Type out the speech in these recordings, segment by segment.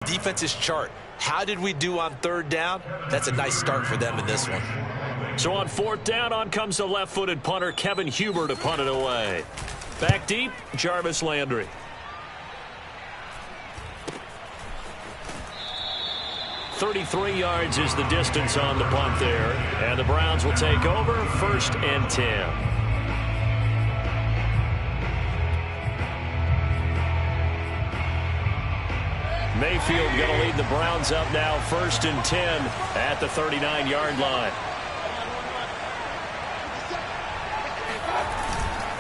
defense's chart. How did we do on third down? That's a nice start for them in this one. So on fourth down, on comes the left-footed punter, Kevin Huber, to punt it away. Back deep, Jarvis Landry. .33 yards is the distance on the punt there. And the Browns will take over, 1st and 10. Mayfield going to lead the Browns up now, 1st and 10 at the 39-yard line.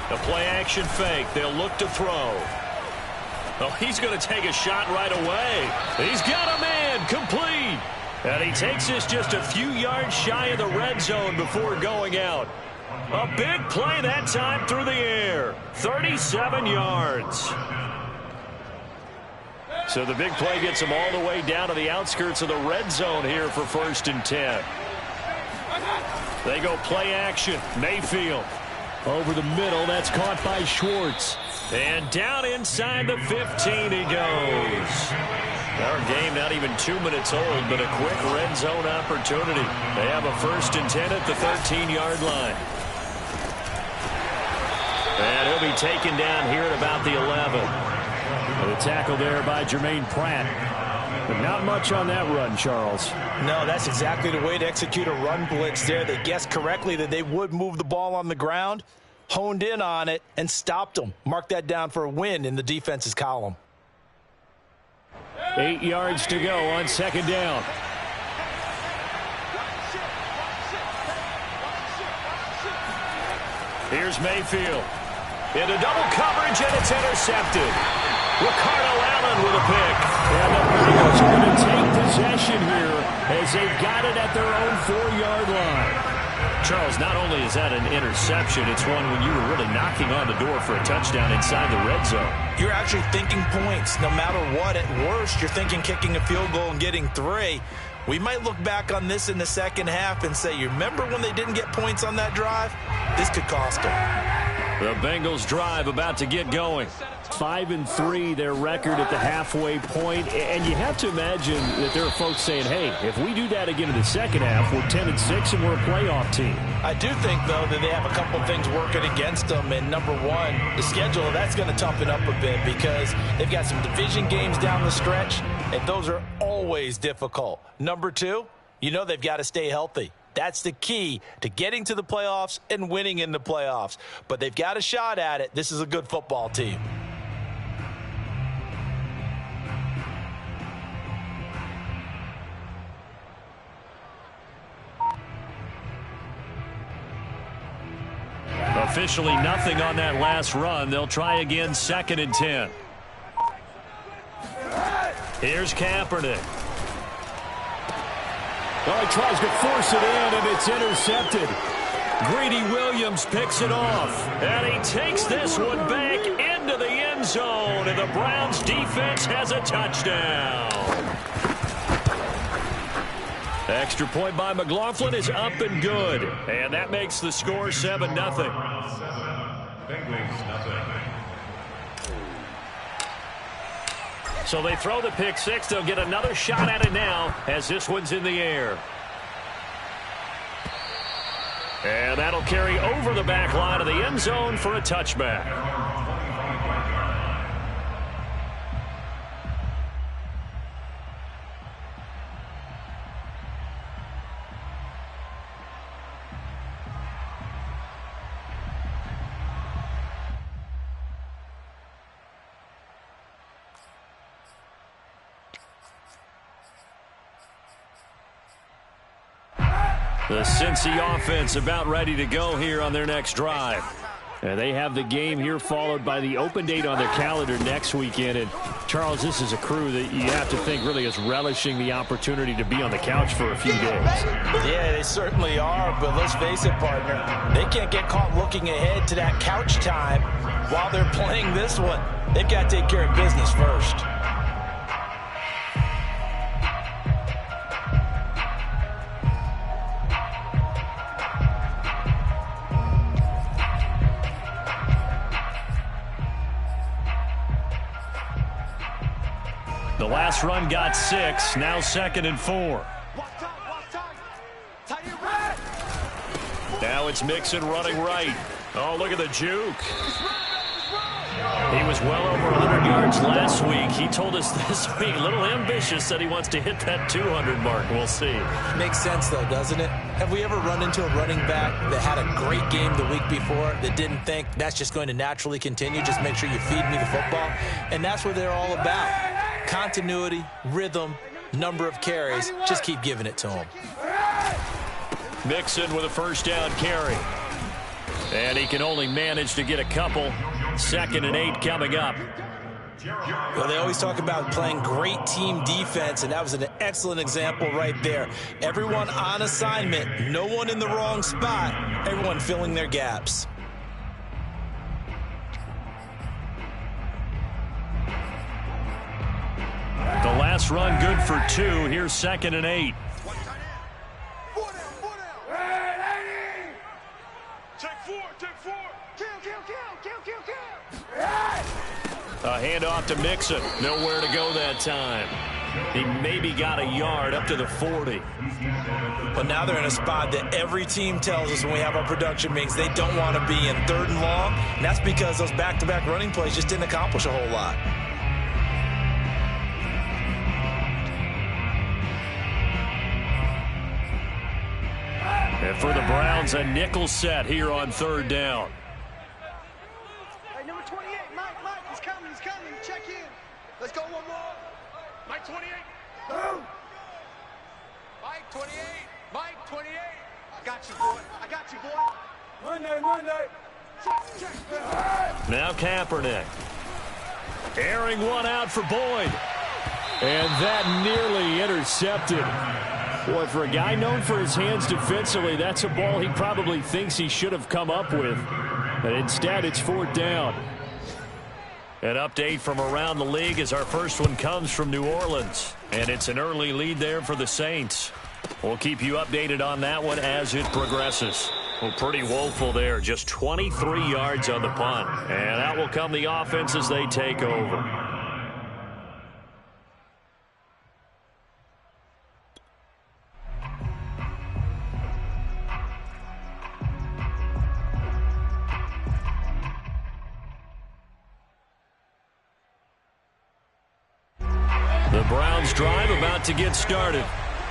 The play-action fake. They'll look to throw. Oh, he's going to take a shot right away. He's got a man complete. And he takes this just a few yards shy of the red zone before going out. A big play that time through the air. 37 yards. So the big play gets him all the way down to the outskirts of the red zone here for 1st and 10. They go play action. Mayfield. Over the middle, that's caught by Schwartz. And down inside the 15 he goes. Our game not even 2 minutes old, but a quick red zone opportunity. They have a 1st and 10 at the 13-yard line. And he'll be taken down here at about the 11. The tackle there by Jermaine Pratt. But not much on that run, Charles. No, that's exactly the way to execute a run blitz there. They guessed correctly that they would move the ball on the ground, honed in on it, and stopped them. Mark that down for a win in the defense's column. 8 yards to go on 2nd down. Here's Mayfield. Into double coverage, and it's intercepted. Ricardo Allen with a pick. And the Bengals are going to take possession here as they've got it at their own 4-yard line. Charles, not only is that an interception, it's one when you were really knocking on the door for a touchdown inside the red zone. You're actually thinking points. No matter what, at worst, you're thinking kicking a field goal and getting 3. We might look back on this in the second half and say, you remember when they didn't get points on that drive? This could cost them. The Bengals drive about to get going. 5-3 their record at the halfway point, and you have to imagine that there are folks saying, hey, if we do that again in the second half, we're 10-6 and we're a playoff team. I do think, though, that they have a couple things working against them, and number one, the schedule, that's going to toughen up a bit because they've got some division games down the stretch, and those are always difficult. Number two, you know they've got to stay healthy. That's the key to getting to the playoffs and winning in the playoffs. But they've got a shot at it. This is a good football team. Officially nothing on that last run. They'll try again, 2nd and 10. Here's Kaepernick. Oh, he tries to force it in, and it's intercepted. Greedy Williams picks it off, and he takes this one back into the end zone, and the Browns defense has a touchdown. Extra point by McLaughlin is up and good, and that makes the score 7-0. So they throw the pick six. They'll get another shot at it now as this one's in the air. And that'll carry over the back line of the end zone for a touchback. The Cincy offense about ready to go here on their next drive. And they have the game here followed by the open date on their calendar next weekend. And, Charles, this is a crew that you have to think really is relishing the opportunity to be on the couch for a few days. Yeah, they certainly are. But let's face it, partner, they can't get caught looking ahead to that couch time while they're playing this one. They've got to take care of business first. The last run got 6. Now 2nd and 4. Now it's Mixon running right. Oh, look at the juke. He was well over 100 yards last week. He told us this week, a little ambitious, that he wants to hit that 200 mark. We'll see. Makes sense, though, doesn't it? Have we ever run into a running back that had a great game the week before that didn't think that's just going to naturally continue? Just make sure you feed me the football. And that's what they're all about. Continuity, rhythm, number of carries. Just keep giving it to him. Mixon with a first down carry. And he can only manage to get a couple. 2nd and 8 coming up. Well, they always talk about playing great team defense, and that was an excellent example right there. Everyone on assignment, no one in the wrong spot, everyone filling their gaps. The last run good for 2. Here's 2nd and 8. A handoff to Mixon. Nowhere to go that time. He maybe got a yard up to the 40. But now they're in a spot that every team tells us when we have our production meetings they don't want to be in, 3rd and long. And that's because those back-to-back running plays just didn't accomplish a whole lot. And for the Browns, a nickel set here on 3rd down. Hey, number 28, Mike, he's coming. Check in. Let's go one more. Mike 28. Boom. Mike 28. I got you, boy. Monday. Check. Now Kaepernick. Airing one out for Boyd. And that nearly intercepted. Boy, for a guy known for his hands defensively, that's a ball he probably thinks he should have come up with. But instead, it's 4th down. An update from around the league as our first one comes from New Orleans. And it's an early lead there for the Saints. We'll keep you updated on that one as it progresses. Well, pretty woeful there. Just 23 yards on the punt. And out will come the offense as they take over. The Browns drive about to get started.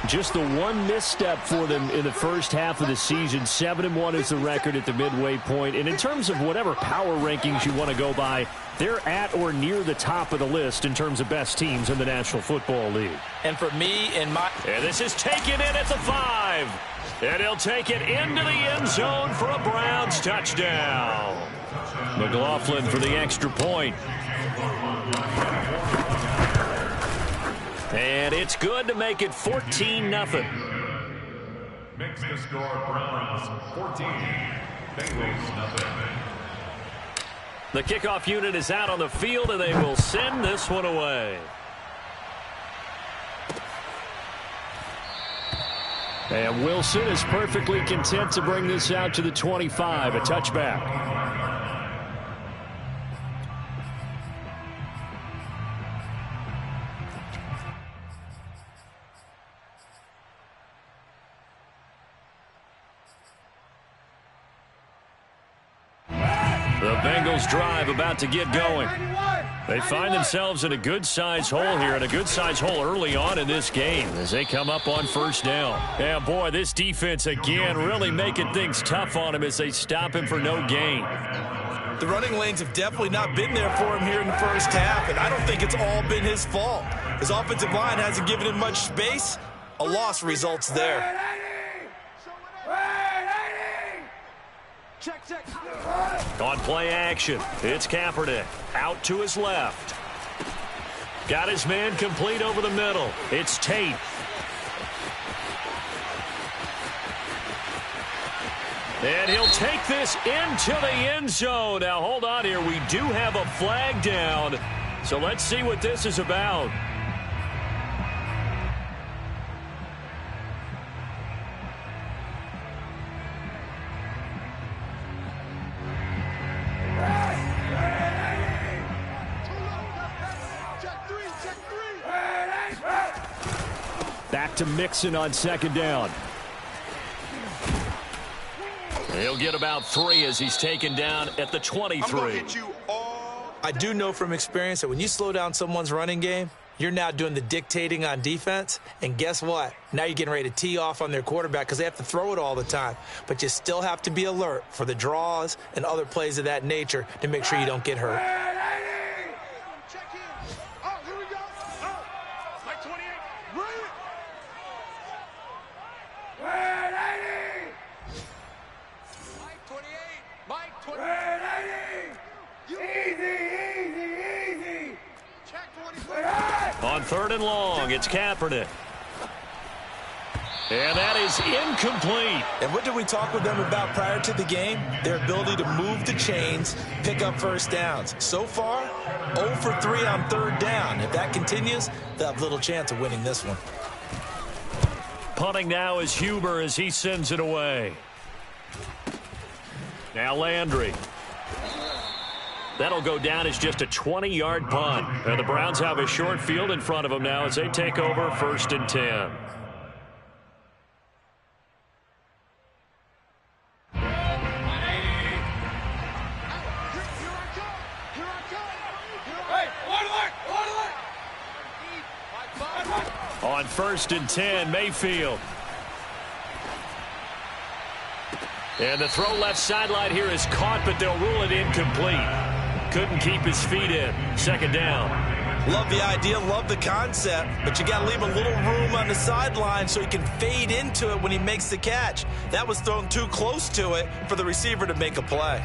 Just the one misstep for them in the first half of the season. 7-1 is the record at the midway point. And in terms of whatever power rankings you want to go by, they're at or near the top of the list in terms of best teams in the National Football League. And for me and this is taken in at the 5. And he'll take it into the end zone for a Browns touchdown. McLaughlin for the extra point. And it's good to make it 14-0. Makes the score Browns 14, Bengals 0. The kickoff unit is out on the field, and they will send this one away. And Wilson is perfectly content to bring this out to the 25, a touchback. The Bengals drive about to get going. They find themselves in a good-sized hole here, and a good-sized hole early on in this game as they come up on 1st down. And, boy, this defense, again, really making things tough on him as they stop him for no gain. The running lanes have definitely not been there for him here in the first half, and I don't think it's all been his fault. His offensive line hasn't given him much space. A loss results there. Check. On play action, it's Kaepernick out to his left. Got his man complete over the middle. It's Tate. And he'll take this into the end zone. Now, hold on here. We do have a flag down. So let's see what this is about. Back to Mixon on second down. He'll get about 3 as he's taken down at the 23. I do know from experience that when you slow down someone's running game, you're now doing the dictating on defense, and guess what? Now you're getting ready to tee off on their quarterback because they have to throw it all the time. But you still have to be alert for the draws and other plays of that nature to make sure you don't get hurt. Check in. Oh, here we go. Oh, Mike 28. Run it. Mike 28. Mike 28. Easy. Check 24. On 3rd and long, it's Kaepernick. And that is incomplete. And what did we talk with them about prior to the game? Their ability to move the chains, pick up first downs. So far, 0 for 3 on 3rd down. If that continues, they'll have little chance of winning this one. Punting now is Huber as he sends it away. Now Landry. That'll go down as just a 20-yard punt. And the Browns have a short field in front of them now as they take over 1st and 10. On 1st and 10, Mayfield. And the throw left sideline here is caught, but they'll rule it incomplete. Couldn't keep his feet in. 2nd down. Love the idea, love the concept, but you got to leave a little room on the sideline so he can fade into it when he makes the catch. That was thrown too close to it for the receiver to make a play.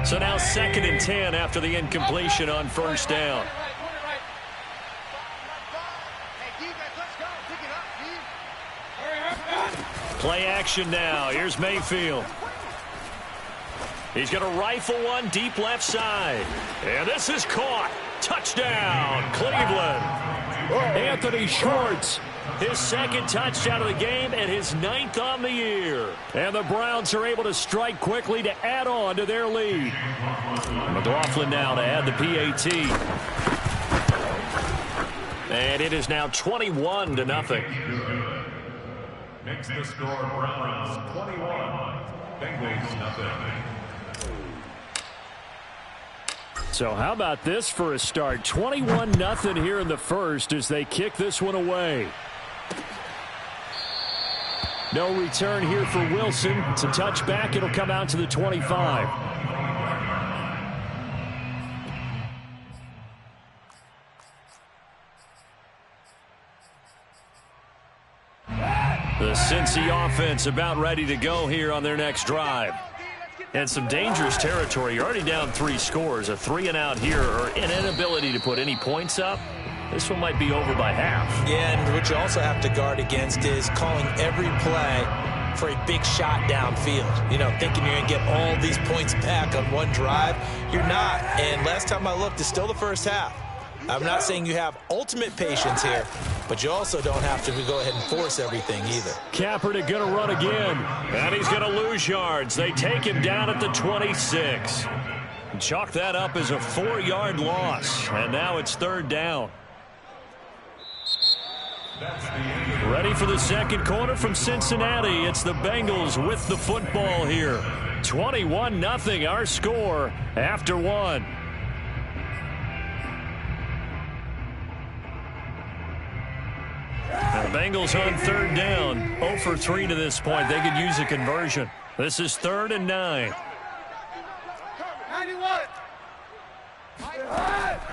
So now 2nd and 10 after the incompletion on 1st down. Play action now. Here's Mayfield. He's going to rifle one deep left side. And this is caught. Touchdown, Cleveland. Anthony Schwartz. His 2nd touchdown of the game and his 9th on the year. And the Browns are able to strike quickly to add on to their lead. McLaughlin now to add the PAT. And it is now 21-0. Makes the score Browns 21, Bengals nothing. So how about this for a start? 21-0 here in the first as they kick this one away. No return here for Wilson. It's a touchback. It'll come out to the 25. The Cincy offense about ready to go here on their next drive. And some dangerous territory. You're already down 3 scores. A 3-and-out here or an inability to put any points up. This one might be over by half. Yeah, and what you also have to guard against is calling every play for a big shot downfield. You know, thinking you're going to get all these points back on one drive. You're not. And last time I looked, it's still the first half. I'm not saying you have ultimate patience here, but you also don't have to go ahead and force everything either. Kaepernick going to run again, and he's going to lose yards. They take him down at the 26. Chalk that up as a 4-yard loss, and now it's 3rd down. Ready for the second quarter from Cincinnati. It's the Bengals with the football here. 21-0 our score after 1. The Bengals on 3rd down. 0 for 3 to this point. They could use a conversion. This is 3rd and 9.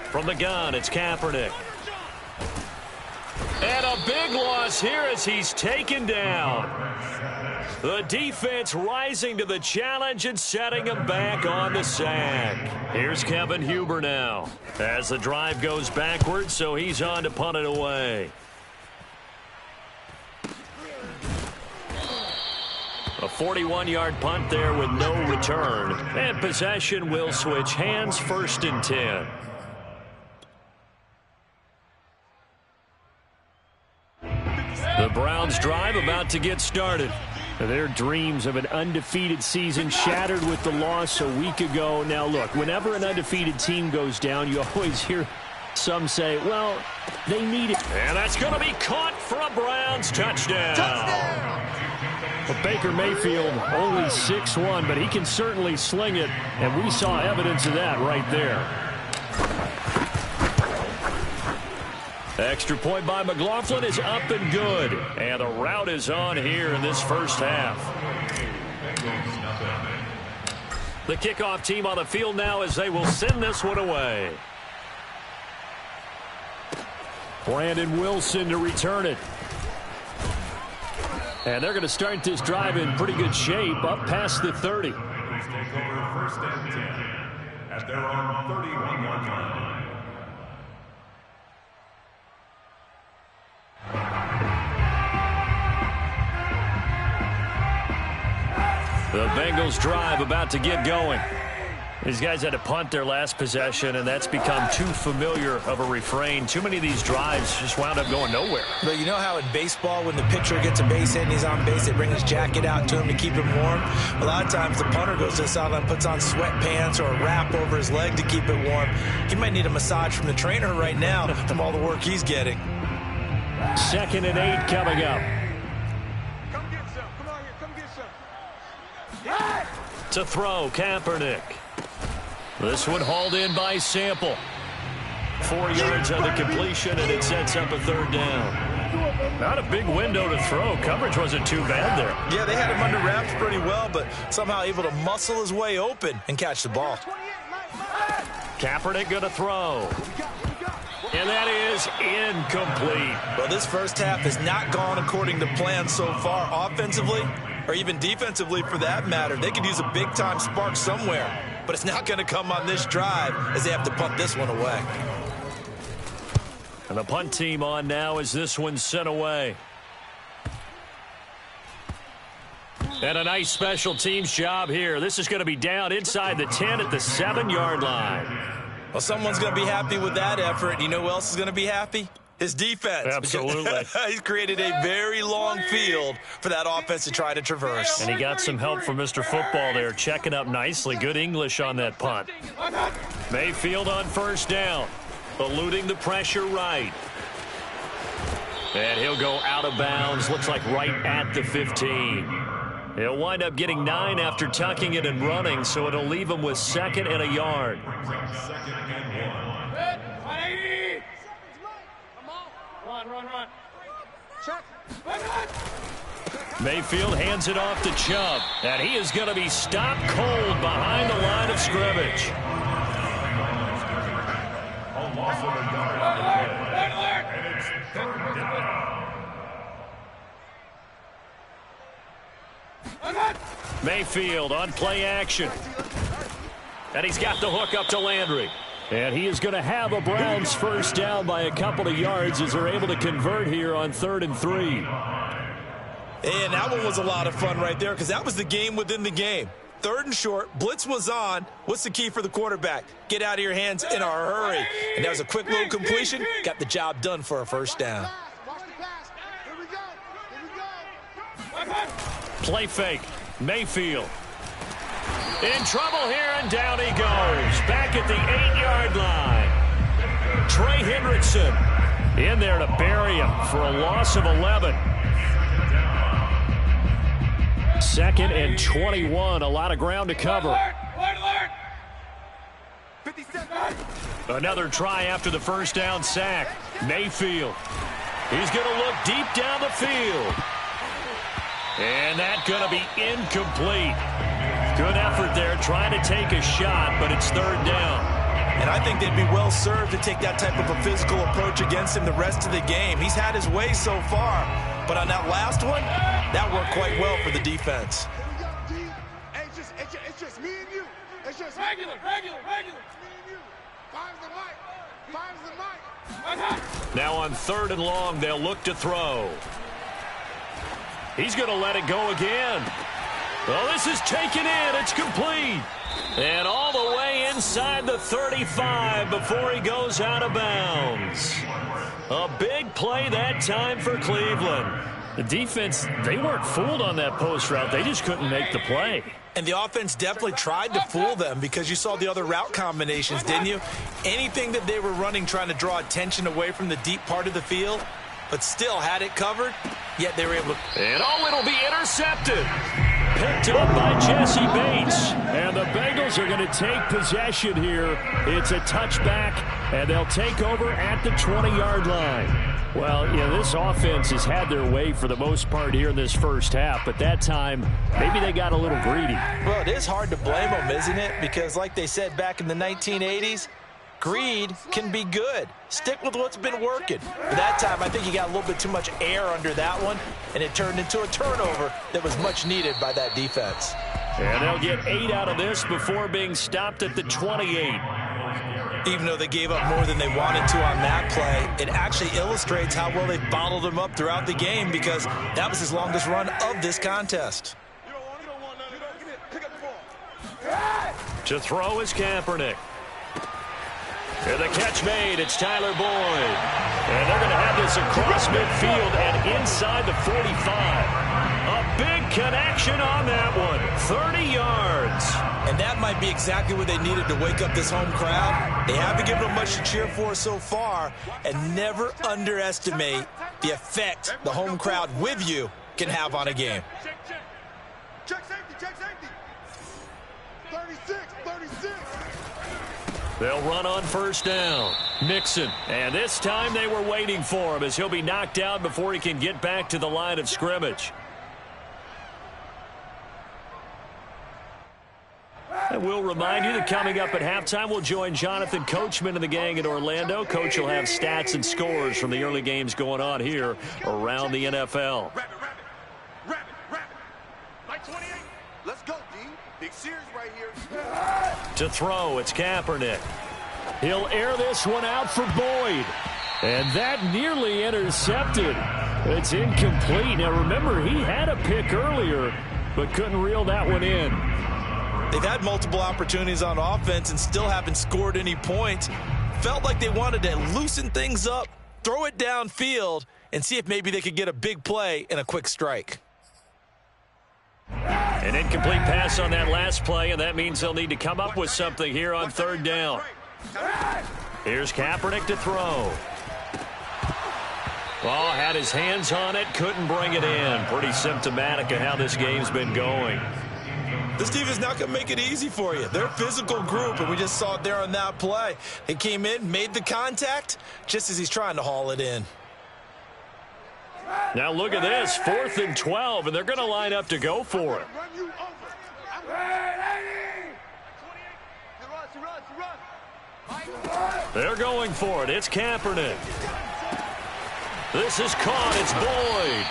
From the gun, it's Kaepernick. And a big loss here as he's taken down. The defense rising to the challenge and setting him back on the sack. Here's Kevin Huber now as the drive goes backwards, so he's on to punt it away. A 41-yard punt there with no return. And possession will switch hands. 1st and 10. The Browns drive about to get started. Their dreams of an undefeated season shattered with the loss a week ago. Now look, whenever an undefeated team goes down, you always hear Some say, well, they need it. And that's going to be caught for a Browns touchdown. Well, Baker Mayfield only 6'1", but he can certainly sling it, and we saw evidence of that right there. Extra point by McLaughlin is up and good, and the route is on here in this first half. The kickoff team on the field now as they will send this one away. Brandon Wilson to return it. And they're going to start this drive in pretty good shape, up past the 30. Please take over 1st and 10 at their own 31-yard line. The Bengals drive about to get going. These guys had to punt their last possession, and that's become too familiar of a refrain. Too many of these drives just wound up going nowhere. But you know how in baseball, when the pitcher gets a base hit and he's on base, they bring his jacket out to him to keep him warm? A lot of times the punter goes to the sideline, puts on sweatpants or a wrap over his leg to keep it warm. He might need a massage from the trainer right now from all the work he's getting. 2nd and 8 coming up. Come get some. Come on here. Come get some. To throw, Kaepernick. This one hauled in by Sample. 4 yards on the completion, and it sets up a 3rd down. Not a big window to throw. Coverage wasn't too bad there. Yeah, they had him under wraps pretty well, but somehow able to muscle his way open and catch the ball. Kaepernick going to throw. And that is incomplete. Well, this first half has not gone according to plan so far offensively, or even defensively for that matter. They could use a big-time spark somewhere, but it's not going to come on this drive as they have to punt this one away. And the punt team on now as this one's sent away. And a nice special teams job here. This is going to be down inside the 10 at the 7-yard line. Well, someone's going to be happy with that effort. You know who else is going to be happy? His defense. Absolutely. He's created a very long field for that offense to try to traverse. And he got some help from Mr. Football there, checking up nicely. Good English on that punt. Mayfield on 1st down, eluding the pressure right. And he'll go out of bounds, looks like right at the 15. He'll wind up getting 9 after tucking it and running, so it'll leave him with 2nd and a yard. 2nd and 1. Run. Check. Mayfield hands it off to Chubb, and he is going to be stopped cold behind the line of scrimmage. A loss of a yard. And it's 3rd down. Mayfield on play action. And he's got the hook up to Landry. And he is going to have a Browns 1st down by a couple of yards as they're able to convert here on 3rd and 3. And that one was a lot of fun right there because that was the game within the game. 3rd and short, blitz was on. What's the key for the quarterback? Get out of your hands in a hurry. And that was a quick little completion. Got the job done for a 1st down. Play fake. Mayfield. In trouble here, and down he goes. Back at the 8-yard line. Trey Hendrickson in there to bury him for a loss of 11. 2nd and 21. A lot of ground to cover. Another try after the 1st down sack. Mayfield. He's going to look deep down the field. And that's going to be incomplete. Good effort there, trying to take a shot, but it's 3rd down. And I think they'd be well served to take that type of a physical approach against him the rest of the game. He's had his way so far, but on that last one, that worked quite well for the defense. Hey, it's just me and you. It's just regular. It's me and you. Five's the mic. Now on 3rd and long, they'll look to throw. He's going to let it go again. Well, this is taken in. It's complete. And all the way inside the 35 before he goes out of bounds. A big play that time for Cleveland. The defense, they weren't fooled on that post route. They just couldn't make the play. And the offense definitely tried to fool them because you saw the other route combinations, didn't you? Anything that they were running trying to draw attention away from the deep part of the field, but still had it covered, yet they were able to... And it'll be intercepted. Picked up by Jesse Bates. And the Bengals are going to take possession here. It's a touchback, and they'll take over at the 20-yard line. Well, this offense has had their way for the most part here in this first half, but that time, maybe they got a little greedy. Well, it is hard to blame them, isn't it? Because like they said back in the 1980s, greed can be good. Stick with what's been working. But that time, I think you got a little bit too much air under that one, and it turned into a turnover that was much needed by that defense. And they'll get 8 out of this before being stopped at the 28. Even though they gave up more than they wanted to on that play, it actually illustrates how well they bottled them up throughout the game because that was his longest run of this contest. To throw is Kaepernick. And the catch made. It's Tyler Boyd. And they're going to have this across midfield and inside the 45. A big connection on that one. 30 yards. And that might be exactly what they needed to wake up this home crowd. They haven't given them much to cheer for so far. And never underestimate the effect the home crowd with you can have on a game. Check safety, check safety. 36, 36. They'll run on first down. Mixon. And this time they were waiting for him as he'll be knocked down before he can get back to the line of scrimmage. And we'll remind you that coming up at halftime, we'll join Jonathan Coachman and the gang in Orlando. Coach will have stats and scores from the early games going on here around the NFL. Let's go, D. Big series right here. To throw, it's Kaepernick. He'll air this one out for Boyd. And that nearly intercepted. It's incomplete. Now, remember, he had a pick earlier, but couldn't reel that one in. They've had multiple opportunities on offense and still haven't scored any points. Felt like they wanted to loosen things up, throw it downfield, and see if maybe they could get a big play and a quick strike. An incomplete pass on that last play, and that means they'll need to come up with something here on third down. Here's Kaepernick to throw. Well, had his hands on it, couldn't bring it in. Pretty symptomatic of how this game's been going. This defense is not going to make it easy for you. They're a physical group, and we just saw it there on that play. They came in, made the contact, just as he's trying to haul it in. Now look at this, 4th and 12, and they're going to line up to go for it. They're going for it. It's Kaepernick. This is caught. It's Boyd.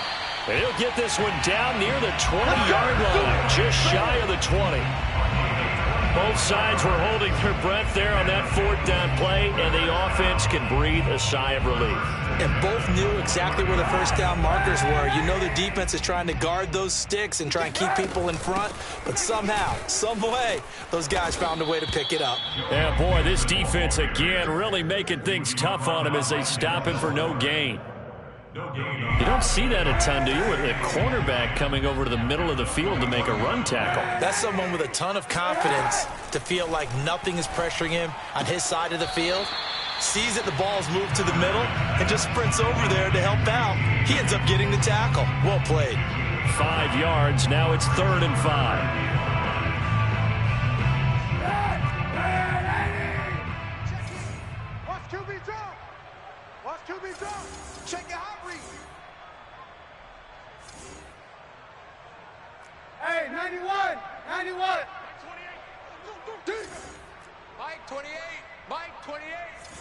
And he'll get this one down near the 20-yard line, just shy of the 20. Both sides were holding their breath there on that 4th down play, and the offense can breathe a sigh of relief. And both knew exactly where the first down markers were. You know the defense is trying to guard those sticks and try and keep people in front, but somehow, some way, those guys found a way to pick it up. Yeah, boy, this defense again really making things tough on him as they stop him for no gain. You don't see that a ton, do you, with a cornerback coming over to the middle of the field to make a run tackle? That's someone with a ton of confidence to feel like nothing is pressuring him on his side of the field. Sees that the ball's moved to the middle and just sprints over there to help out. He ends up getting the tackle. Well played. 5 yards. Now it's 3rd and 5. Watch QB drop. Watch QB drop. Check your hot read. Hey, 91. 91. Mike 28. Mike 28.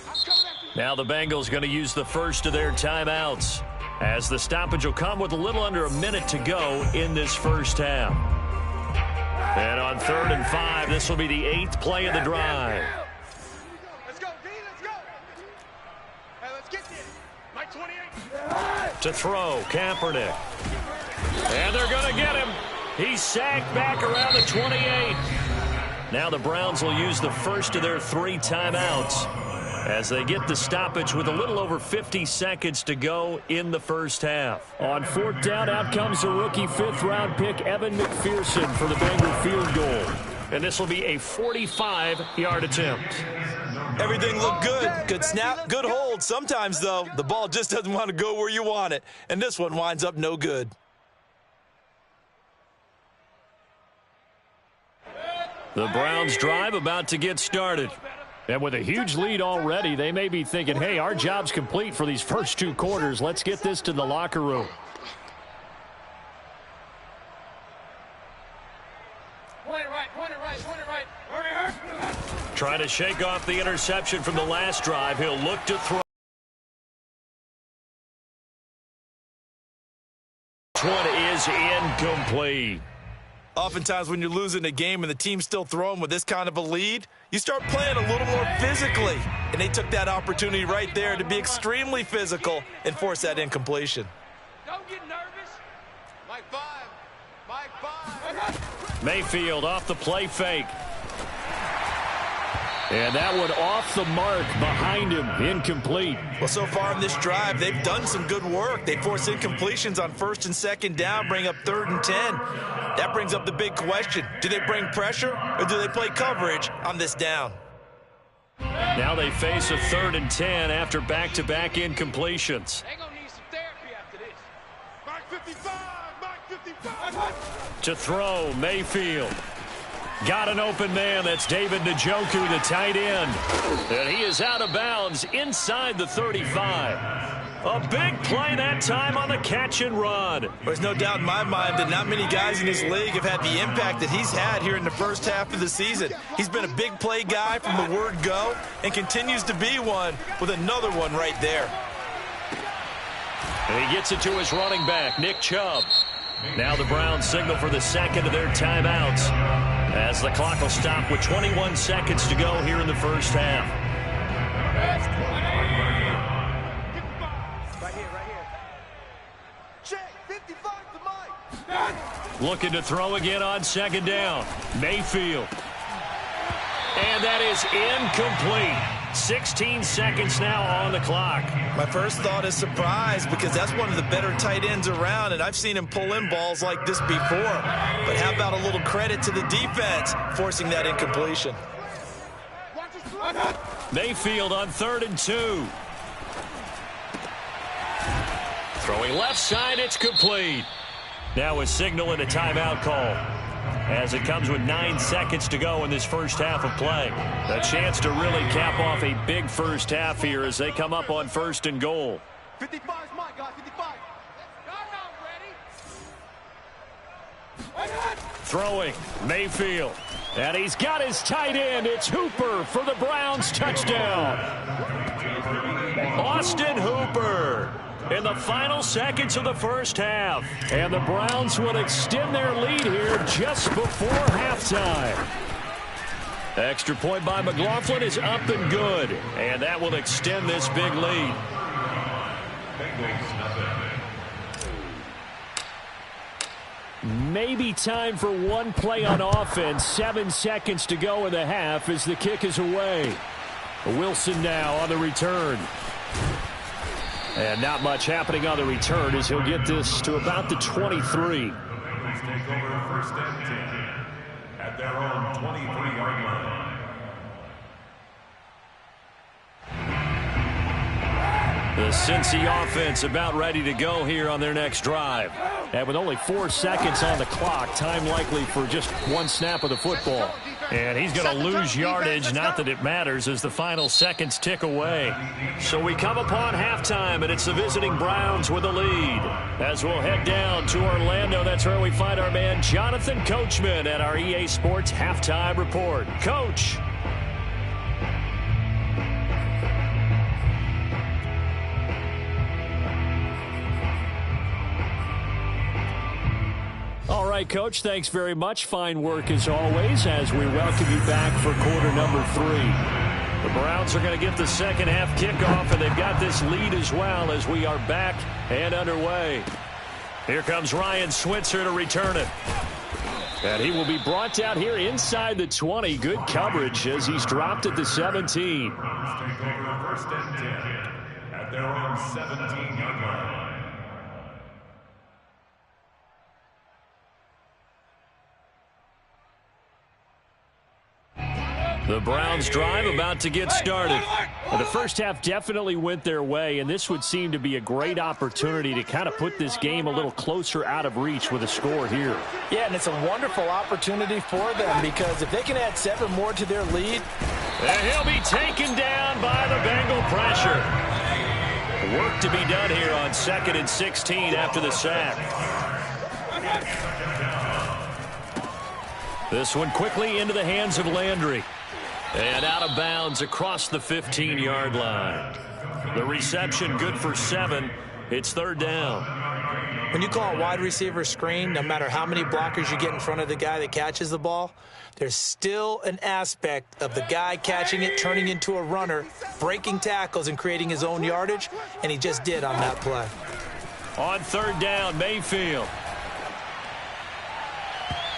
I'm coming after you. Now the Bengals going to use the first of their timeouts, as the stoppage will come with a little under a minute to go in this first half. And on 3rd and 5, this will be the 8th play of the drive. Let's go, D. Let's go. Hey, let's get this. Mike 28. To throw, Kaepernick. And they're going to get him. He's sacked back around the 28. Now the Browns will use the first of their 3 timeouts. as they get the stoppage with a little over 50 seconds to go in the first half. On fourth down, out comes the rookie fifth-round pick, Evan McPherson, for the Bengals field goal. And this will be a 45-yard attempt. Everything looked good. Good snap, good hold. Sometimes, though, the ball just doesn't want to go where you want it. And this one winds up no good. The Browns drive about to get started. And with a huge lead already, they may be thinking, hey, our job's complete for these first 2 quarters. Let's get this to the locker room. Trying to shake off the interception from the last drive. He'll look to throw. This one is incomplete. Oftentimes when you're losing a game and the team's still throwing with this kind of a lead, you start playing a little more physically. And they took that opportunity right there to be extremely physical and force that incompletion. Don't get nervous. Mike 5. Mike 5. Mayfield off the play fake. And that one off the mark behind him, incomplete. Well, so far in this drive, they've done some good work. They force incompletions on first and second down, bring up 3rd and 10. That brings up the big question. Do they bring pressure or do they play coverage on this down? Now they face a 3rd and 10 after back-to-back incompletions. They're going to need some therapy after this. Mike 55. Mike 55. To throw, Mayfield. Got an open man. That's David Njoku, the tight end. And he is out of bounds inside the 35. A big play that time on the catch and run. There's no doubt in my mind that not many guys in this league have had the impact that he's had here in the first half of the season. He's been a big play guy from the word go and continues to be one with another one right there. And he gets it to his running back, Nick Chubb. Now the Browns signal for the second of their timeouts, as the clock will stop with 21 seconds to go here in the first half. Right here. Check. 55 to Mike. Looking to throw again on second down. Mayfield. And that is incomplete. 16 seconds now on the clock. My first thought is surprise because that's one of the better tight ends around, and I've seen him pull in balls like this before. But how about a little credit to the defense forcing that incompletion? Mayfield on 3rd and 2. Throwing left side, it's complete. Now a signal and a timeout call, as it comes with 9 seconds to go in this first half of play. A chance to really cap off a big first half here as they come up on 1st and goal. 55 is Mike, guys. 55. Ready? Throwing, Mayfield. And he's got his tight end. It's Hooper for the Browns touchdown. Austin Hooper in the final seconds of the first half. And the Browns will extend their lead here just before halftime. Extra point by McLaughlin is up and good. And that will extend this big lead. Maybe time for one play on offense. 7 seconds to go in the half as the kick is away. Wilson now on the return. And not much happening on the return as he'll get this to about the 23. Let's take over 1st and 10 at their own 23-yard line. The Cincy offense about ready to go here on their next drive. And with only 4 seconds on the clock, time likely for just one snap of the football. And he's going to lose yardage, not that it matters, as the final seconds tick away. So we come upon halftime, and it's the visiting Browns with a lead. As we'll head down to Orlando, that's where we find our man Jonathan Coachman at our EA Sports Halftime Report. Coach. All right, Coach, thanks very much. Fine work as always as we welcome you back for quarter number 3. The Browns are going to get the second half kickoff, and they've got this lead as well as we are back and underway. Here comes Ryan Switzer to return it. And he will be brought down here inside the 20. Good coverage as he's dropped at the 17. Take over first and 10 at their own 17-yard line. The Browns drive about to get started. The first half definitely went their way, and this would seem to be a great opportunity to kind of put this game a little closer out of reach with a score here. Yeah, and it's a wonderful opportunity for them because if they can add 7 more to their lead. And he'll be taken down by the Bengal pressure. Work to be done here on 2nd and 16 after the sack. This one quickly into the hands of Landry. And out of bounds across the 15-yard line. The reception good for 7. It's 3rd down. When you call a wide receiver screen, no matter how many blockers you get in front of the guy that catches the ball, there's still an aspect of the guy catching it, turning into a runner, breaking tackles and creating his own yardage, and he just did on that play. On 3rd down, Mayfield.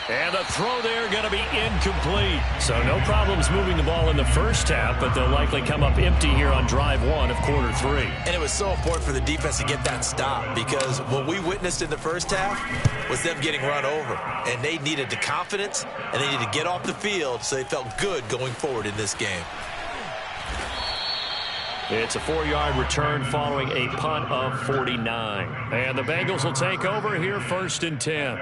And the throw there going to be incomplete. So no problems moving the ball in the first half, but they'll likely come up empty here on drive 1 of quarter 3. And it was so important for the defense to get that stop because what we witnessed in the first half was them getting run over. And they needed the confidence, and they needed to get off the field so they felt good going forward in this game. It's a 4-yard return following a punt of 49. And the Bengals will take over here 1st and 10.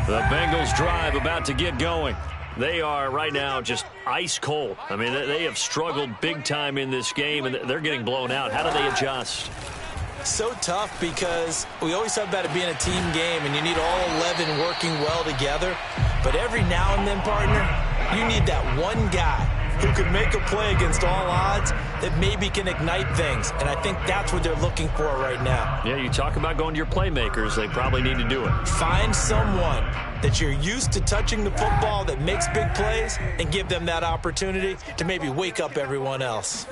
The Bengals drive about to get going. They are right now just ice cold. I mean, they have struggled big time in this game, and they're getting blown out. How do they adjust? So tough because we always talk about it being a team game, and you need all 11 working well together. But every now and then, partner, you need that one guy who can make a play against all odds that maybe can ignite things. And I think that's what they're looking for right now. Yeah, you talk about going to your playmakers. They probably need to do it. Find someone that you're used to touching the football that makes big plays and give them that opportunity to maybe wake up everyone else.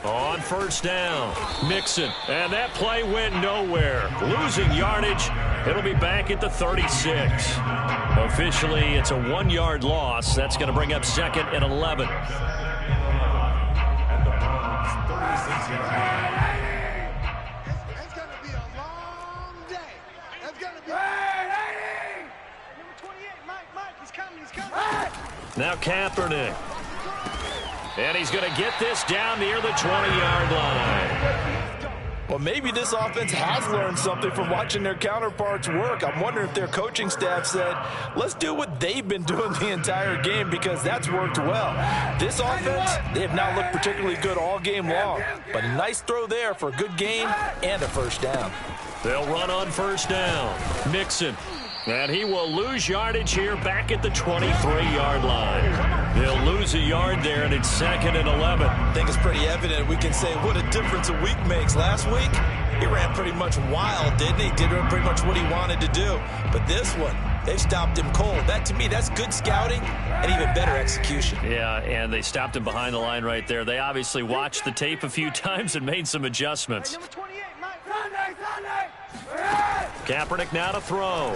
On 1st down, Mixon. And that play went nowhere. Losing yardage. It'll be back at the 36. Officially, it's a 1-yard loss. That's going to bring up 2nd and 11. It's going to be a long day. It's going to be... Number 28, Mike, he's coming. Now Kaepernick. And he's going to get this down near the 20-yard line. Well, maybe this offense has learned something from watching their counterparts work. I'm wondering if their coaching staff said, let's do what they've been doing the entire game because that's worked well. This offense, they have not looked particularly good all game long. But a nice throw there for a good gain and a 1st down. They'll run on 1st down. Mixon. And he will lose yardage here back at the 23-yard line. They'll lose a yard there, and it's 2nd and 11. I think it's pretty evident we can say what a difference a week makes. Last week, he ran pretty much wild, didn't he? Did pretty much what he wanted to do. But this one, they stopped him cold. That, to me, that's good scouting and even better execution. Yeah, and they stopped him behind the line right there. They obviously watched the tape a few times and made some adjustments. Number 28, Mike, Sunday. Kaepernick now to throw.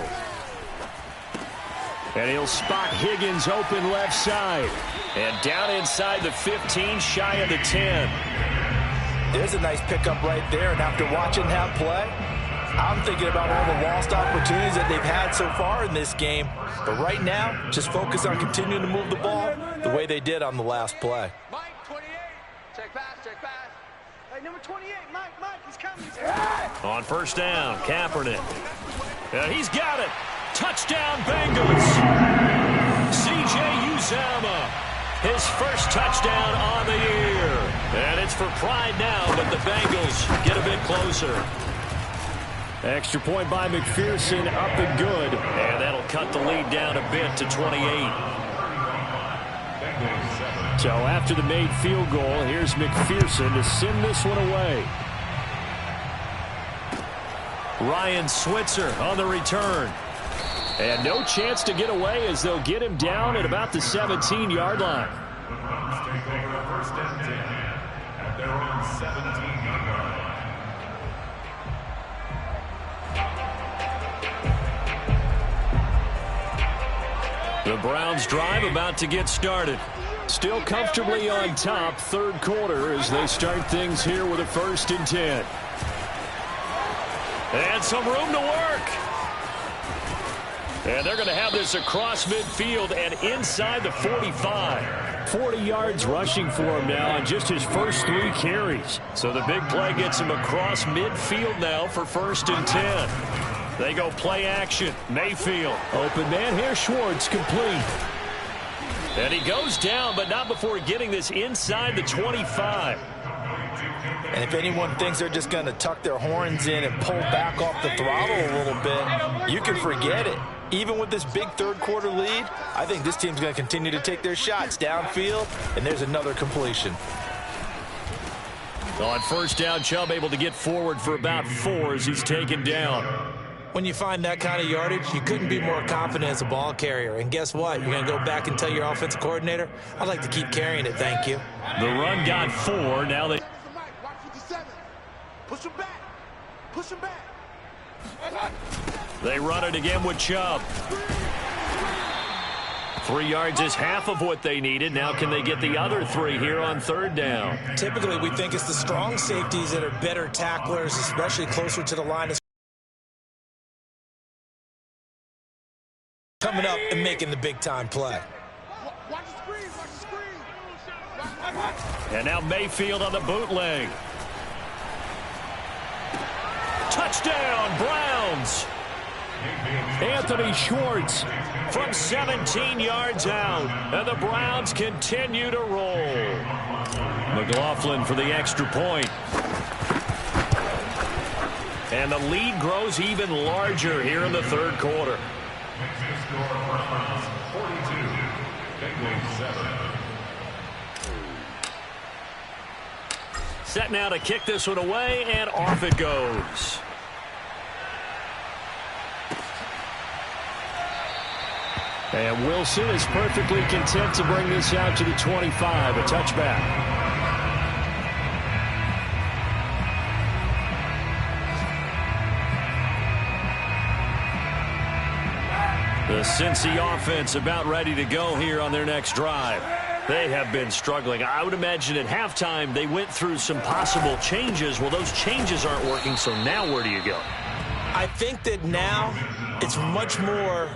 And he'll spot Higgins open left side. And down inside the 15, shy of the 10. There's a nice pickup right there. And after watching that play, I'm thinking about all the lost opportunities that they've had so far in this game. But right now, just focus on continuing to move the ball the way they did on the last play. Mike, 28. Check pass. Hey, number 28, Mike, he's coming. On 1st down, Kaepernick. And he's got it. Touchdown, Bengals. C.J. Uzomah, his first touchdown on the year. And it's for pride now, but the Bengals get a bit closer. Extra point by McPherson, up and good. And that'll cut the lead down a bit to 28. So after the made field goal, here's McPherson to send this one away. Ryan Switzer on the return. And no chance to get away as they'll get him down at about the 17-yard line. The Browns take over first and 10 at their own 17-yard line. The Browns drive about to get started. Still comfortably on top, third quarter, as they start things here with a 1st and 10. And some room to work. And they're going to have this across midfield and inside the 45. 40 yards rushing for him now on just his first 3 carries. So the big play gets him across midfield now for 1st and 10. They go play action. Mayfield. Open man here. Schwartz complete. And he goes down, but not before getting this inside the 25. And if anyone thinks they're just going to tuck their horns in and pull back off the throttle a little bit, you can forget it. Even with this big third quarter lead, I think this team's going to continue to take their shots downfield, and there's another completion. On 1st down, Chubb able to get forward for about 4 as he's taken down. When you find that kind of yardage, you couldn't be more confident as a ball carrier. And guess what? You're going to go back and tell your offensive coordinator, I'd like to keep carrying it, thank you. The run got 4. Now they... Push him back. Push him back. They run it again with Chubb. 3 yards is half of what they needed. Now can they get the other 3 here on 3rd down? Typically, we think it's the strong safeties that are better tacklers, especially closer to the line of coming up and making the big-time play. Watch the screen. Watch the screen. And now Mayfield on the bootleg. Touchdown, Browns. Anthony Schwartz from 17 yards out. And the Browns continue to roll. McLaughlin for the extra point. And the lead grows even larger here in the 3rd quarter. Set now to kick this one away, and off it goes. And Wilson is perfectly content to bring this out to the 25, a touchback. The Cincy offense about ready to go here on their next drive. They have been struggling. I would imagine at halftime they went through some possible changes. Well, those changes aren't working, so now where do you go? I think that now it's much more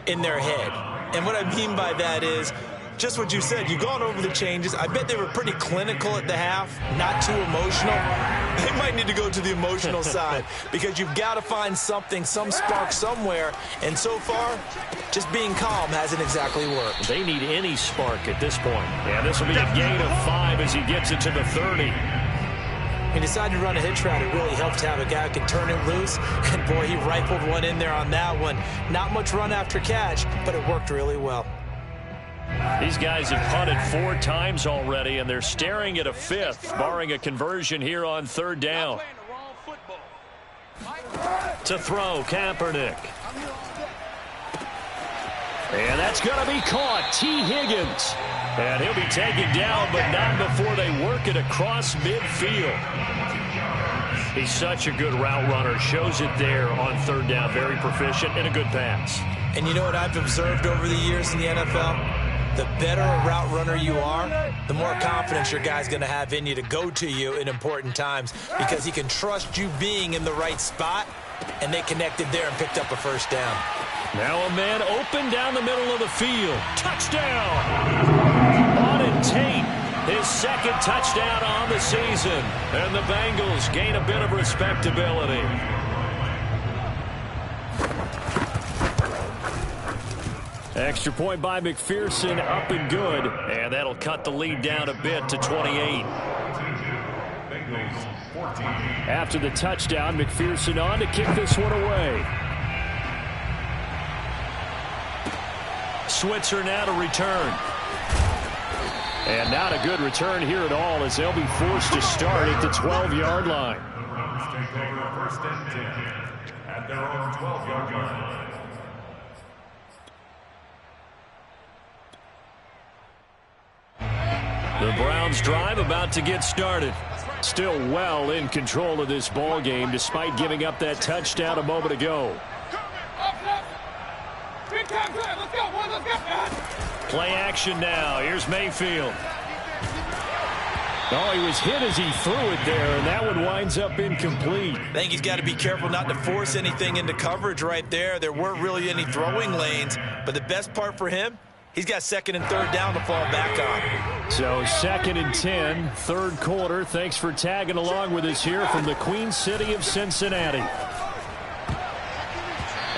in their head. And what I mean by that is just what you said. You've gone over the changes. I bet they were pretty clinical at the half, not too emotional. They might need to go to the emotional side because you've got to find something, some spark somewhere. And so far, just being calm hasn't exactly worked. They need any spark at this point. Yeah, this will be a gain of 5 as he gets it to the 30. He decided to run a hitch route. It really helped to have a guy who can turn it loose. And, boy, he rifled one in there on that one. Not much run after catch, but it worked really well. These guys have punted 4 times already, and they're staring at a 5th, barring a conversion here on 3rd down. To throw, Kaepernick. And that's going to be caught. T. Higgins. And he'll be taken down, but not before they work it across midfield. He's such a good route runner. Shows it there on 3rd down. Very proficient and a good pass. And you know what I've observed over the years in the NFL? The better a route runner you are, the more confidence your guy's going to have in you to go to you in important times because he can trust you being in the right spot, and they connected there and picked up a 1st down. Now a man open down the middle of the field. Touchdown! Auden Tate, his 2nd touchdown on the season. And the Bengals gain a bit of respectability. Extra point by McPherson, up and good. And that'll cut the lead down a bit to 28. After the touchdown, McPherson on to kick this one away. Switzer now to return. And not a good return here at all as they'll be forced to start at the 12-yard line. The Browns take over 1st and 10 at their own 12-yard line. The Browns drive about to get started. Still well in control of this ball game despite giving up that touchdown a moment ago. Play action now. Here's Mayfield. Oh, he was hit as he threw it there, and that one winds up incomplete. I think he's got to be careful not to force anything into coverage right there. There weren't really any throwing lanes, but the best part for him, he's got second and third down to fall back on. So 2nd and 10, third quarter. Thanks for tagging along with us here from the Queen City of Cincinnati.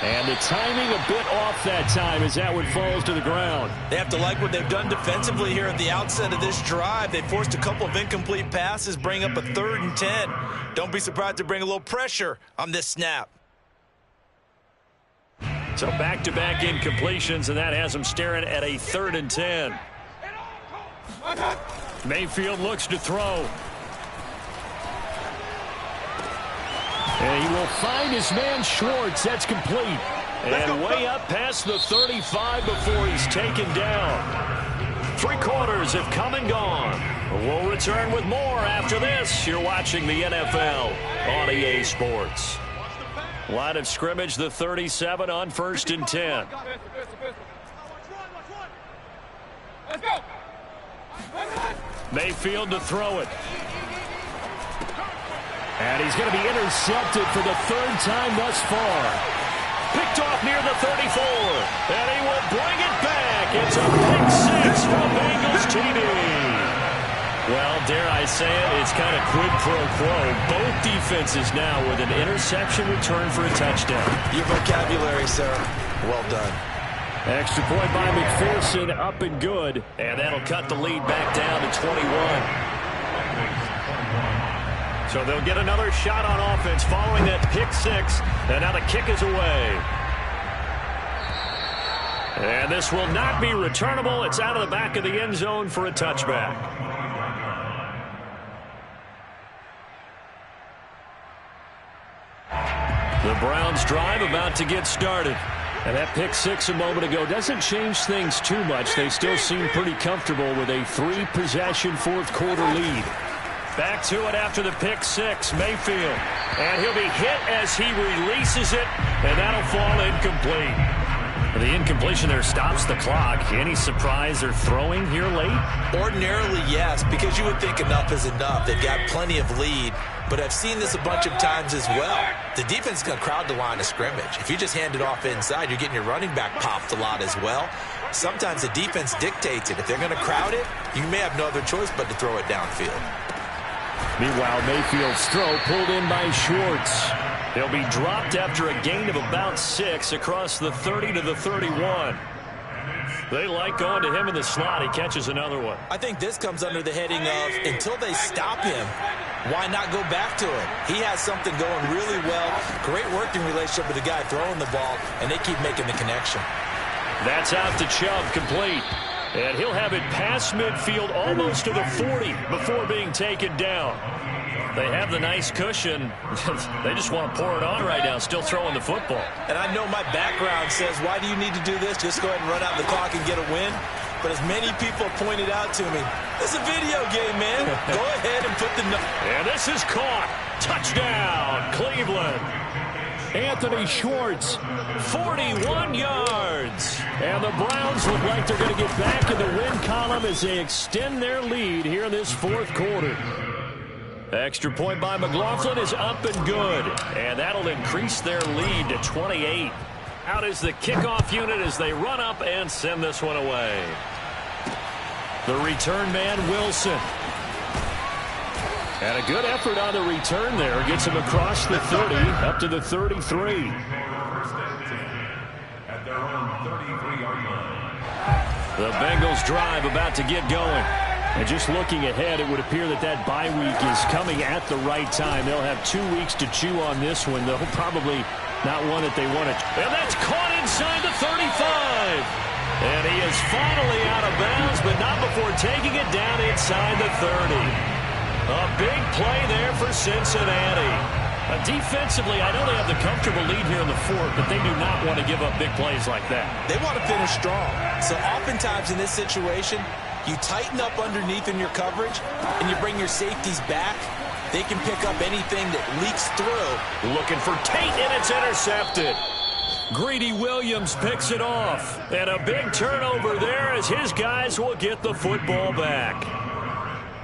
And the timing a bit off that time as that one falls to the ground. They have to like what they've done defensively here at the outset of this drive. They forced a couple of incomplete passes, bring up a 3rd and 10. Don't be surprised to bring a little pressure on this snap. So back-to-back incompletions, and that has them staring at a 3rd and 10. Mayfield looks to throw. And he will find his man Schwartz. That's complete. And way up past the 35 before he's taken down. 3 quarters have come and gone. We'll return with more after this. You're watching the NFL on EA Sports. Line of scrimmage, the 37 on 1st and 10. Let's go. Mayfield to throw it. And he's going to be intercepted for the 3rd time thus far. Picked off near the 34. And he will bring it back. It's a pick 6 from Bengals TD. Well, dare I say it, it's kind of quid pro quo. Both defenses now with an interception return for a touchdown. Your vocabulary, sir. Well done. Extra point by McPherson, up and good. And that'll cut the lead back down to 21. So they'll get another shot on offense following that pick 6. And now the kick is away. And this will not be returnable. It's out of the back of the end zone for a touchback. The Browns drive about to get started. And that pick 6 a moment ago doesn't change things too much. They still seem pretty comfortable with a 3-possession 4th quarter lead. Back to it after the pick 6, Mayfield. And he'll be hit as he releases it, and that'll fall incomplete. The incompletion there stops the clock. Any surprise they're throwing here late? Ordinarily, yes, because you would think enough is enough. They've got plenty of lead, but I've seen this a bunch of times as well. The defense is going to crowd the line of scrimmage. If you just hand it off inside, you're getting your running back popped a lot as well. Sometimes the defense dictates it. If they're going to crowd it, you may have no other choice but to throw it downfield. Meanwhile, Mayfield's throw pulled in by Schwartz. He'll be dropped after a gain of about 6 across the 30 to the 31. They like going to him in the slot. He catches another one. I think this comes under the heading of until they stop him, why not go back to it? He has something going really well. Great working relationship with the guy throwing the ball, and they keep making the connection. That's out to Chubb, complete. And he'll have it past midfield almost to the 40 before being taken down. They have the nice cushion. They just want to pour it on right now, still throwing the football. And I know my background says, why do you need to do this? Just go ahead and run out the clock and get a win. But as many people pointed out to me, it's a video game, man. Go ahead and put the... And this is caught. Touchdown, Cleveland. Anthony Schwartz, 41 yards. And the Browns look like they're going to get back in the win column as they extend their lead here in this 4th quarter. Extra point by McLaughlin is up and good. And that'll increase their lead to 28. Out is the kickoff unit as they run up and send this one away. The return man, Wilson. And a good effort on the return there. Gets him across the 30, up to the 33. The Bengals drive about to get going. And just looking ahead, it would appear that that bye week is coming at the right time. They'll have 2 weeks to chew on this one. They'll probably not one that they want to. And that's caught inside the 35. And he is finally out of bounds, but not before taking it down inside the 30. A big play there for Cincinnati. Defensively, I know they have the comfortable lead here in the 4th, but they do not want to give up big plays like that. They want to finish strong. So oftentimes in this situation, You tighten up underneath in your coverage, and you bring your safeties back. They can pick up anything that leaks through. Looking for Tate, and it's intercepted. Greedy Williams picks it off. And a big turnover there as his guys will get the football back.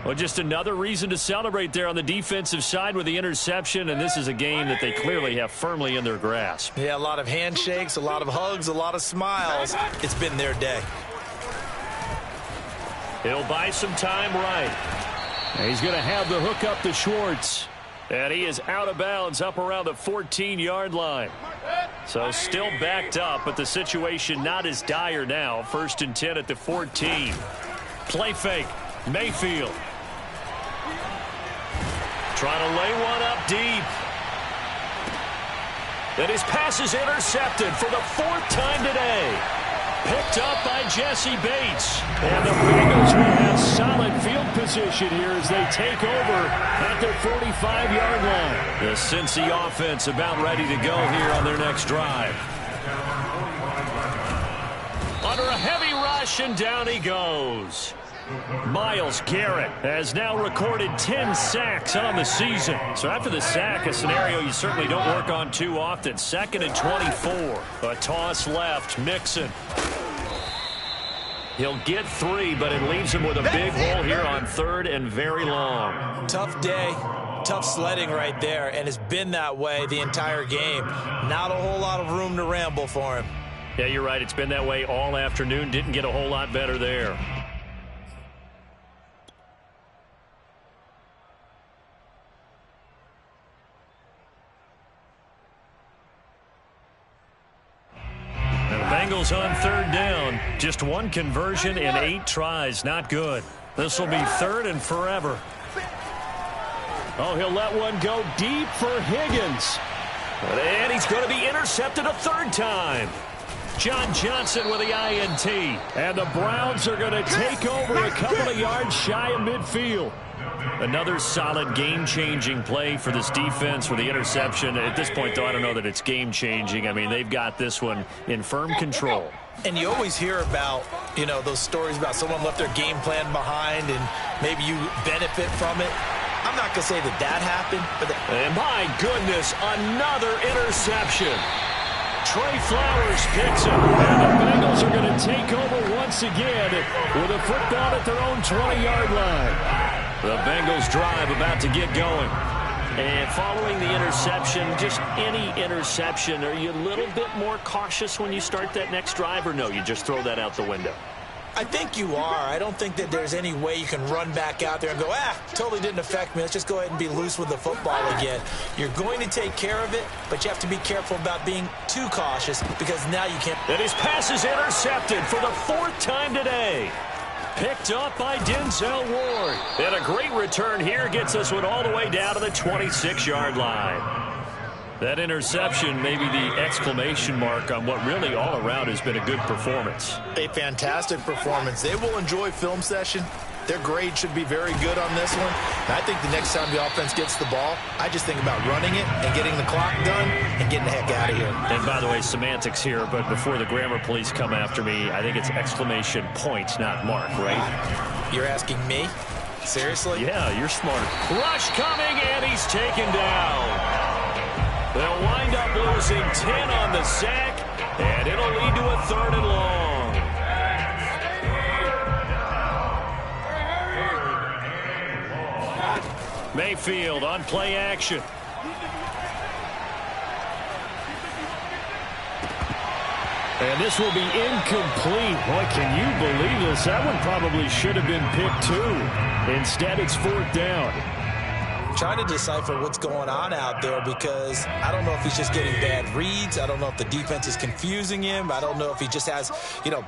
Well, just another reason to celebrate there on the defensive side with the interception, and this is a game that they clearly have firmly in their grasp. Yeah, a lot of handshakes, a lot of hugs, a lot of smiles. It's been their day. He'll buy some time right. And he's going to have the hook up to Schwartz. And he is out of bounds up around the 14-yard line. So still backed up, but the situation not as dire now. 1st and 10 at the 14. Play fake. Mayfield. Trying to lay one up deep. And his pass is intercepted for the 4th time today. Picked up by Jesse Bates. And the Bengals will have solid field position here as they take over at their 45-yard line. The Cincy offense about ready to go here on their next drive. Under a heavy rush, and down he goes. Myles Garrett has now recorded 10 sacks on the season. So after the sack, a scenario you certainly don't work on too often. 2nd and 24. A toss left. Mixon. He'll get 3, but it leaves him with a big hole here on 3rd and very long. Tough day. Tough sledding right there, and it's been that way the entire game. Not a whole lot of room to ramble for him. Yeah, you're right. It's been that way all afternoon. Didn't get a whole lot better there. Bengals on 3rd down. Just 1 conversion in 8 tries. Not good. This will be 3rd and forever. Oh, he'll let one go deep for Higgins. And he's going to be intercepted a 3rd time. John Johnson with the INT. And the Browns are going to take over a couple of yards shy of midfield. Another solid game-changing play for this defense with the interception. At this point, though, I don't know that it's game-changing. I mean, they've got this one in firm control. And you always hear about, you know, those stories about someone left their game plan behind and maybe you benefit from it. I'm not going to say that that happened. But and my goodness, another interception. Trey Flowers picks it. And the Bengals are going to take over once again with a football at their own 20-yard line. The Bengals drive about to get going. And following the interception, just any interception, are you a little bit more cautious when you start that next drive, or no, you just throw that out the window? I think you are. I don't think that there's any way you can run back out there and go, totally didn't affect me. Let's just go ahead and be loose with the football again. You're going to take care of it, but you have to be careful about being too cautious because now you can't. And his pass is intercepted for the 4th time today. Picked up by Denzel Ward. And a great return here gets us one all the way down to the 26-yard line. That interception may be the exclamation mark on what really all around has been a good performance. A fantastic performance. They will enjoy film session. Their grade should be very good on this one. And I think the next time the offense gets the ball, I just think about running it and getting the clock done and getting the heck out of here. And by the way, semantics here, but before the grammar police come after me, I think it's exclamation point, not mark, right? You're asking me? Seriously? Yeah, you're smart. Rush coming, and he's taken down. They'll wind up losing 10 on the sack, and it'll lead to a 3rd and long. Mayfield on play action. And this will be incomplete. Boy, can you believe this? That one probably should have been picked too. Instead, it's 4th down. Trying to decipher what's going on out there because I don't know if he's just getting bad reads. I don't know if the defense is confusing him. I don't know if he just has,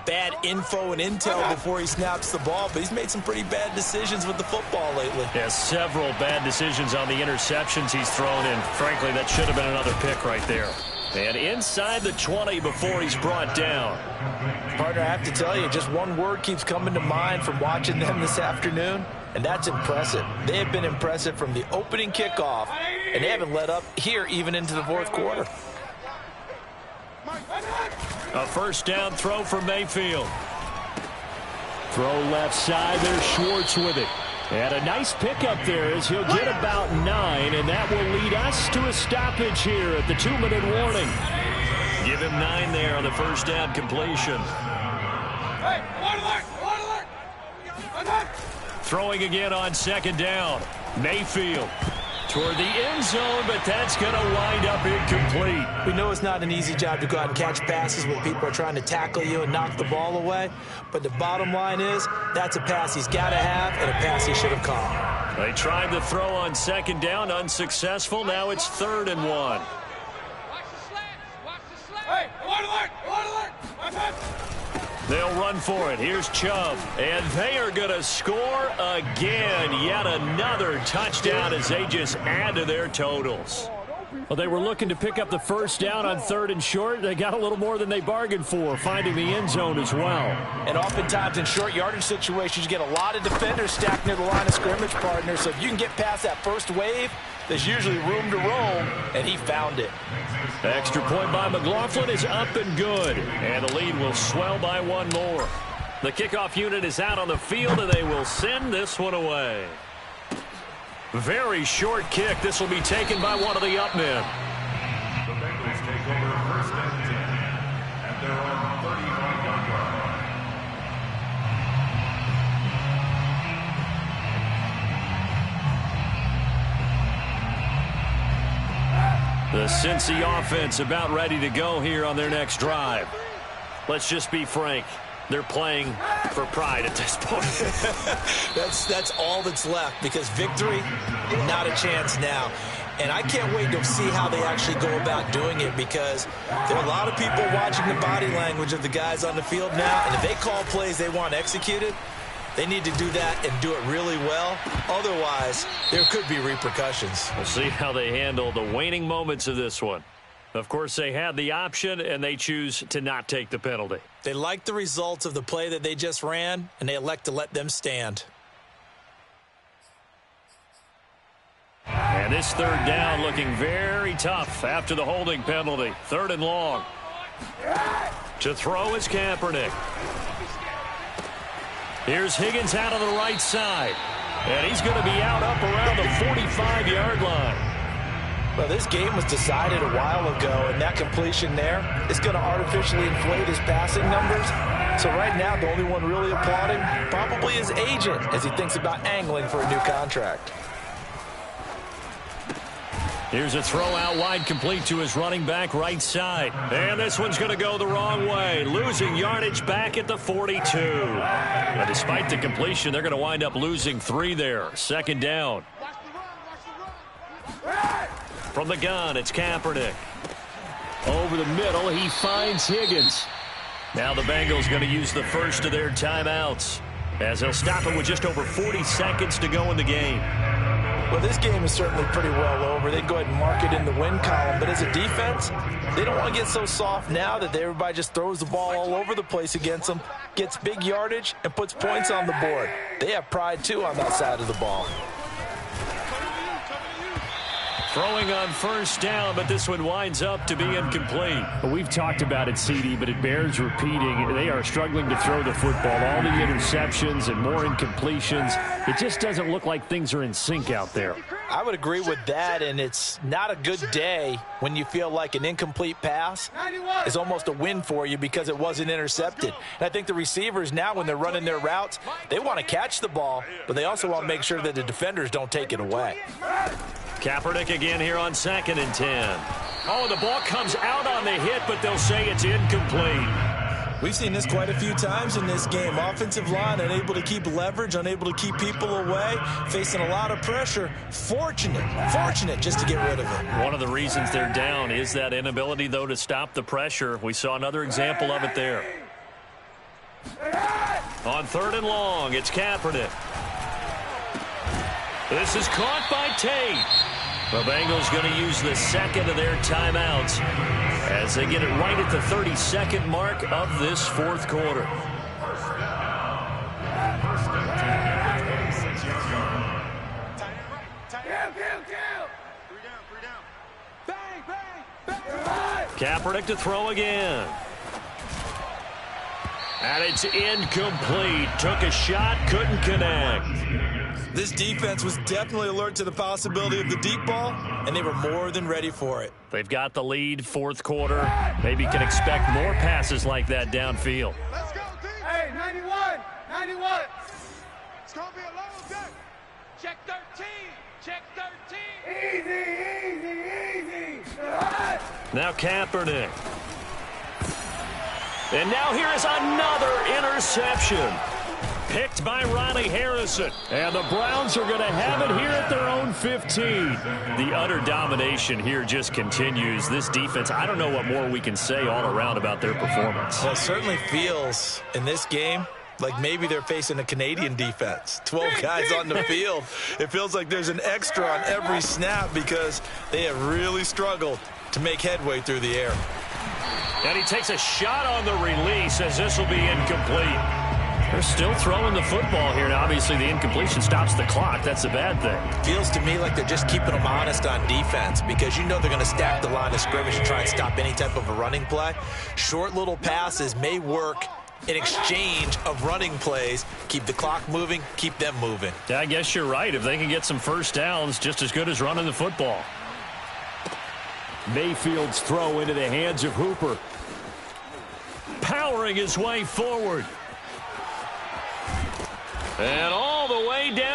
bad info and intel before he snaps the ball. But he's made some pretty bad decisions with the football lately. Yeah, several bad decisions on the interceptions he's thrown in. Frankly, that should have been another pick right there. And inside the 20 before he's brought down. Partner, I have to tell you, just one word keeps coming to mind from watching them this afternoon, and that's impressive. They have been impressive from the opening kickoff, and they haven't let up here even into the 4th quarter. A 1st down throw for Mayfield. Throw left side. There's Schwartz with it. And a nice pickup there as he'll get about 9, and that will lead us to a stoppage here at the 2-minute warning. Give him 9 there on the first down completion. Hey, one alert! Throwing again on second down. Mayfield toward the end zone, but that's going to wind up incomplete. We know it's not an easy job to go out and catch passes when people are trying to tackle you and knock the ball away. But the bottom line is that's a pass he's got to have and a pass he should have caught. They tried to throw on second down, unsuccessful. Now it's 3rd and 1. Watch the slants! Watch the slants! Hey, one alert! They'll run for it. Here's Chubb. And they are going to score again. Yet another touchdown as they just add to their totals. Well, they were looking to pick up the first down on 3rd and short. They got a little more than they bargained for, finding the end zone as well. And oftentimes in short yardage situations, you get a lot of defenders stacked near the line of scrimmage, partner. So if you can get past that first wave, there's usually room to roam, and he found it. The extra point by McLaughlin is up and good. And the lead will swell by 1 more. The kickoff unit is out on the field, and they will send this one away. Very short kick. This will be taken by one of the up men. The Bengals take over 1st and 10 at their own 35-yard line. The Cincy offense about ready to go here on their next drive. Let's just be frank. They're playing for pride at this point. That's all that's left, because victory, not a chance now. And I can't wait to see how they actually go about doing it, because there are a lot of people watching the body language of the guys on the field now, and if they call plays they want executed, they need to do that and do it really well. Otherwise, there could be repercussions. We'll see how they handle the waning moments of this one. Of course, they had the option, and they choose to not take the penalty. They like the results of the play that they just ran, and they elect to let them stand. And this 3rd down looking very tough after the holding penalty. 3rd and long. To throw is Kaepernick. Here's Higgins out on the right side. And he's going to be out up around the 45-yard line. Well, this game was decided a while ago, and that completion there is going to artificially inflate his passing numbers. So right now, the only one really applauding probably his agent as he thinks about angling for a new contract. Here's a throw out wide, complete to his running back right side. And this one's going to go the wrong way, losing yardage back at the 42. But despite the completion, they're going to wind up losing 3 there. 2nd down. From the gun, it's Kaepernick. Over the middle, he finds Higgins. Now the Bengals going to use the first of their timeouts, as they'll stop it with just over 40 seconds to go in the game. Well, this game is certainly pretty well over. They'd go ahead and mark it in the win column. But as a defense, they don't want to get so soft now that everybody just throws the ball all over the place against them, gets big yardage, and puts points on the board. They have pride, too, on that side of the ball. Throwing on first down, but this one winds up to be incomplete. Well, we've talked about it, CD, but it bears repeating. They are struggling to throw the football. All the interceptions and more incompletions. It just doesn't look like things are in sync out there. I would agree with that, and it's not a good day when you feel like an incomplete pass is almost a win for you because it wasn't intercepted. And I think the receivers now, when they're running their routes, they want to catch the ball, but they also want to make sure that the defenders don't take it away. Kaepernick again here on 2nd and 10. Oh, the ball comes out on the hit, but they'll say it's incomplete. We've seen this quite a few times in this game. Offensive line unable to keep leverage, unable to keep people away, facing a lot of pressure. Fortunate just to get rid of it. One of the reasons they're down is that inability, though, to stop the pressure. We saw another example of it there. On 3rd and long, it's Kaepernick. This is caught by Tate. The Bengals going to use the second of their timeouts as they get it right at the 32nd mark of this 4th quarter. Kaepernick to throw again. And it's incomplete. Took a shot, couldn't connect. This defense was definitely alert to the possibility of the deep ball, and they were more than ready for it. They've got the lead, fourth quarter. Maybe can expect more passes like that downfield. Let's go, team. Hey, 91, 91. It's going to be a long day. Check 13, check 13. Easy. Now Kaepernick. And now here is another interception. Picked by Ronnie Harrison. And the Browns are going to have it here at their own 15. The utter domination here just continues. This defense, I don't know what more we can say all around about their performance. Well, it certainly feels in this game like maybe they're facing a Canadian defense. 12 guys on the field. It feels like there's an extra on every snap because they have really struggled to make headway through the air. And he takes a shot on the release as this will be incomplete. They're still throwing the football here. Now, obviously, the incompletion stops the clock. That's a bad thing. Feels to me like they're just keeping them honest on defense because you know they're going to stack the line of scrimmage and try and stop any type of a running play. Short little passes may work in exchange of running plays. Keep the clock moving, keep them moving. Yeah, I guess you're right. If they can get some first downs, just as good as running the football. Mayfield's throw into the hands of Hooper. Powering his way forward. And